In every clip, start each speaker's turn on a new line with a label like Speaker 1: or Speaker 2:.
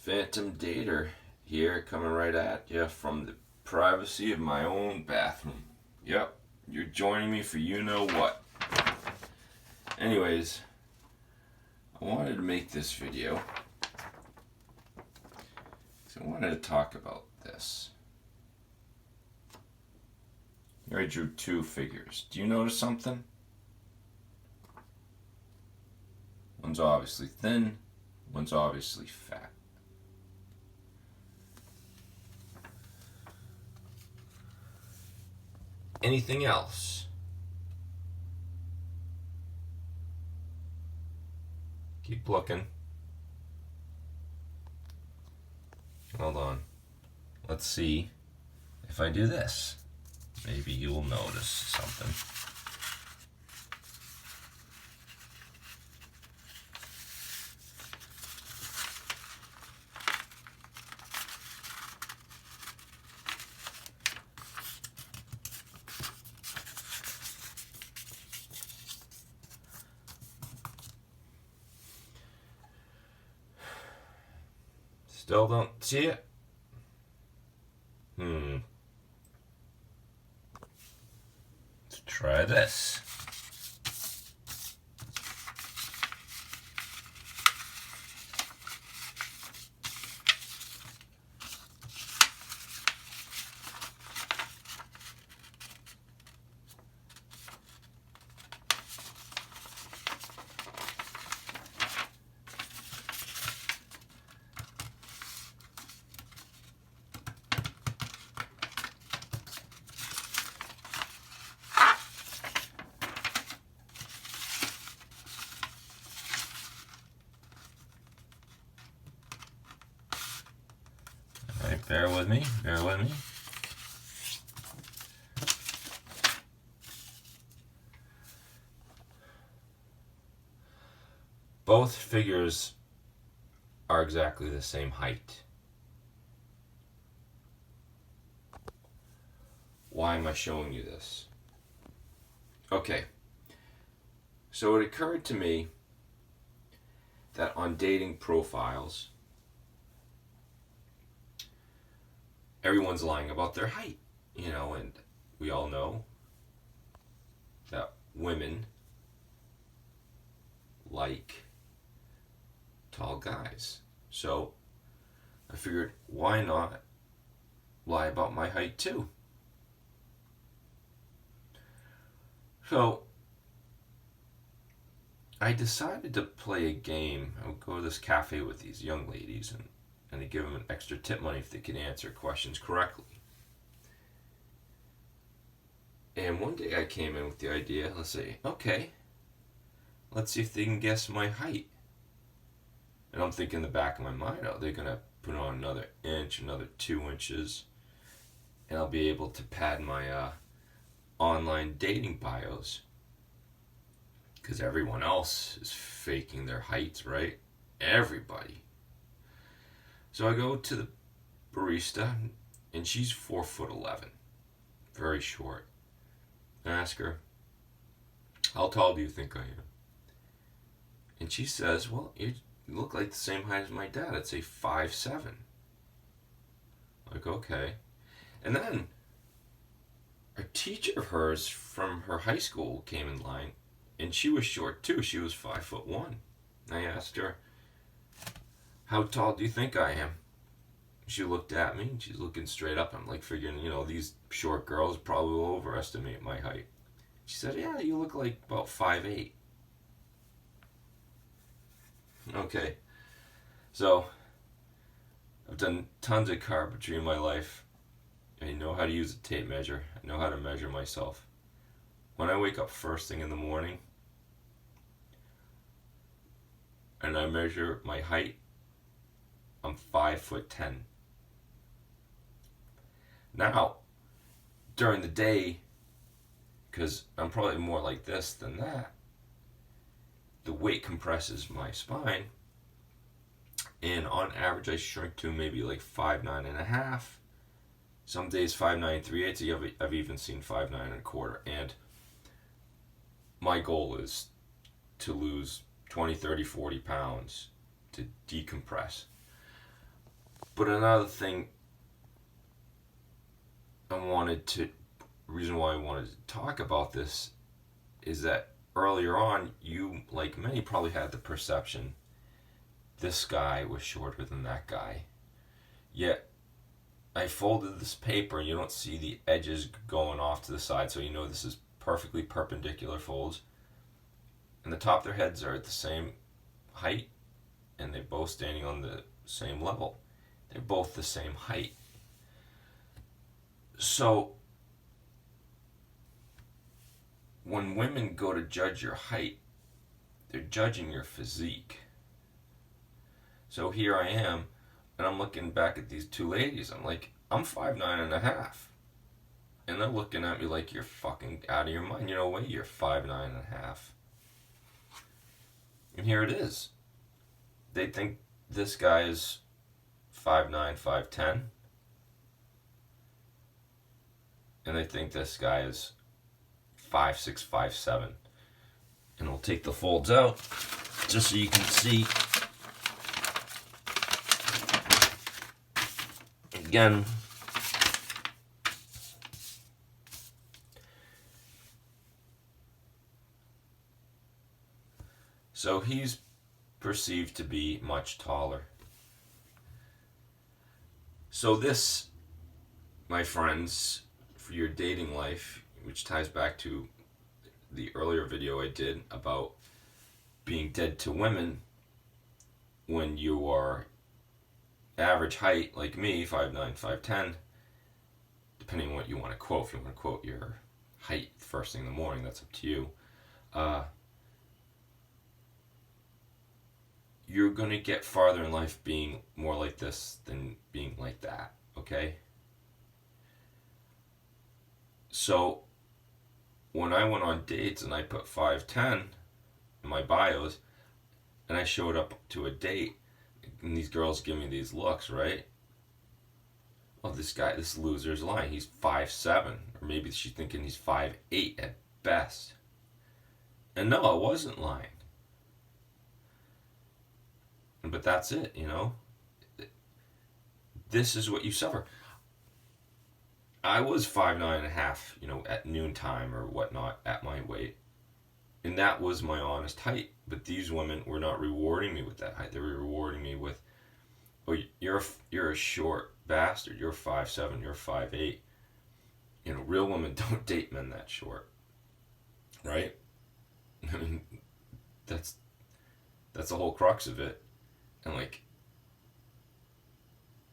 Speaker 1: Phantom Dater here, coming right at you from the privacy of my own bathroom. Yep, you're joining me for you know what. Anyways, I wanted to make this video because I wanted to talk about this. Here I drew two figures. Do you notice something? One's obviously thin, one's obviously fat. Anything else? Keep looking. Hold on. Let's see if I do this. Maybe you'll notice something. Still don't see it? Let's try this. Alright, bear with me, bear with me. Both figures are exactly the same height. Why am I showing you this? Okay, so it occurred to me that on dating profiles, everyone's lying about their height, and we all know that women like tall guys. So I figured, why not lie about my height too? So I decided to play a game. I would go to this cafe with these young ladies and they give them an extra tip money if they can answer questions correctly. And one day I came in with the idea, let's say, okay, let's see if they can guess my height. And I'm thinking in the back of my mind, oh, they're going to put on another inch, another 2 inches, and I'll be able to pad my online dating bios. Because everyone else is faking their heights, right? Everybody. So I go to the barista, and she's 4'11", very short. I ask her, how tall do you think I am? And she says, well, you look like the same height as my dad. I'd say 5'7". Like, okay. And then a teacher of hers from her high school came in line, and she was short too. She was 5'1". I asked her, how tall do you think I am? She looked at me, and she's looking straight up. I'm like figuring, these short girls probably will overestimate my height. She said, yeah, you look like about 5'8". Okay, so I've done tons of carpentry in my life. I know how to use a tape measure. I know how to measure myself. When I wake up first thing in the morning and I measure my height, I'm 5'10". Now, during the day, because I'm probably more like this than that, the weight compresses my spine, and on average I shrink to maybe like 5'9.5". Some days 5'9 3/8". I've even seen 5'9 1/4. And my goal is to lose 20, 30, 40 pounds to decompress. But another thing reason why I wanted to talk about this is that earlier on, you, like many, probably had the perception this guy was shorter than that guy. Yet, I folded this paper and you don't see the edges going off to the side, so you know this is perfectly perpendicular folds. And the top of their heads are at the same height, and they're both standing on the same level. They're both the same height. So, when women go to judge your height, they're judging your physique. So here I am, and I'm looking back at these two ladies. I'm like, I'm 5'9.5". And they're looking at me like, you're fucking out of your mind. You know what? You're 5'9.5". And here it is. They think this guy is 5'9", 5'10". And they think this guy is 5'6", 5'7". And we'll take the folds out just so you can see. Again, so he's perceived to be much taller. So this, my friends, for your dating life, which ties back to the earlier video I did about being dead to women when you are average height like me, 5'9", 5'10", depending on what you want to quote. If you want to quote your height first thing in the morning, that's up to you. You're going to get farther in life being more like this than being like that, okay? So, when I went on dates and I put 5'10" in my bios, and I showed up to a date, and these girls give me these looks, right? Oh, this loser's lying. He's 5'7", or maybe she's thinking he's 5'8" at best. And no, I wasn't lying. But that's it, you know? This is what you suffer. I was 5'9.5", you know, at noontime or whatnot at my weight. And that was my honest height. But these women were not rewarding me with that height. They were rewarding me with, oh, you're a short bastard. You're 5'7", you're 5'8". You know, real women don't date men that short. Right? I mean, that's the whole crux of it. And like,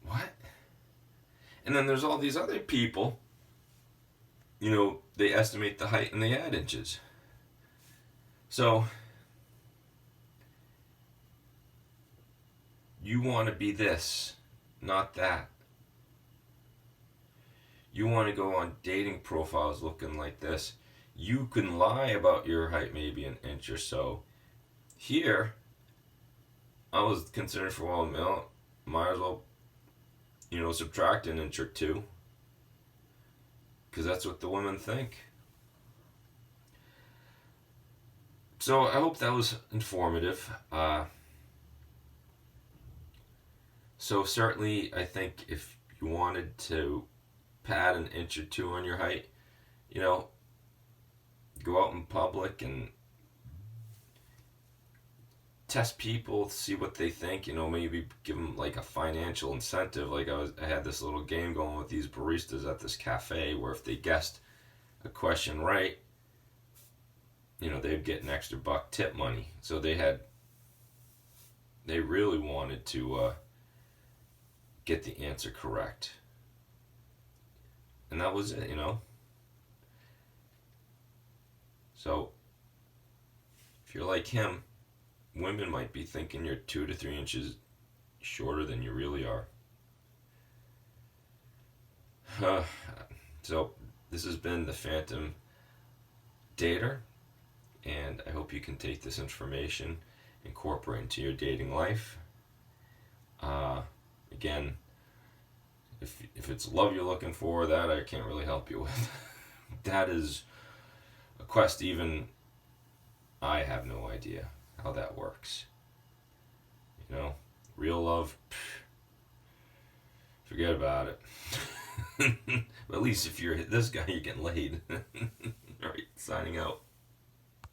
Speaker 1: what? And then there's all these other people, you know, they estimate the height and they add inches. So, you want to be this, not that. You want to go on dating profiles looking like this. You can lie about your height maybe an inch or so. Here, I was considered for a while, might as well, you know, subtract an inch or two. Because that's what the women think. So I hope that was informative. So certainly, I think if you wanted to pad an inch or two on your height, you know, go out in public and test people, see what they think, you know, maybe give them like a financial incentive. Like I had this little game going with these baristas at this cafe where if they guessed a question right, you know, they'd get an extra buck tip money. So they really wanted to get the answer correct. And that was it, you know. So if you're like him, women might be thinking you're 2 to 3 inches shorter than you really are. So this has been the Phantom Dater, and I hope you can take this information, incorporate into your dating life. Again, if it's love you're looking for, that I can't really help you with. That is a quest even I have no idea how that works. You know, real love, Forget about it. But at least if you're this guy, you're getting laid. All right, signing out.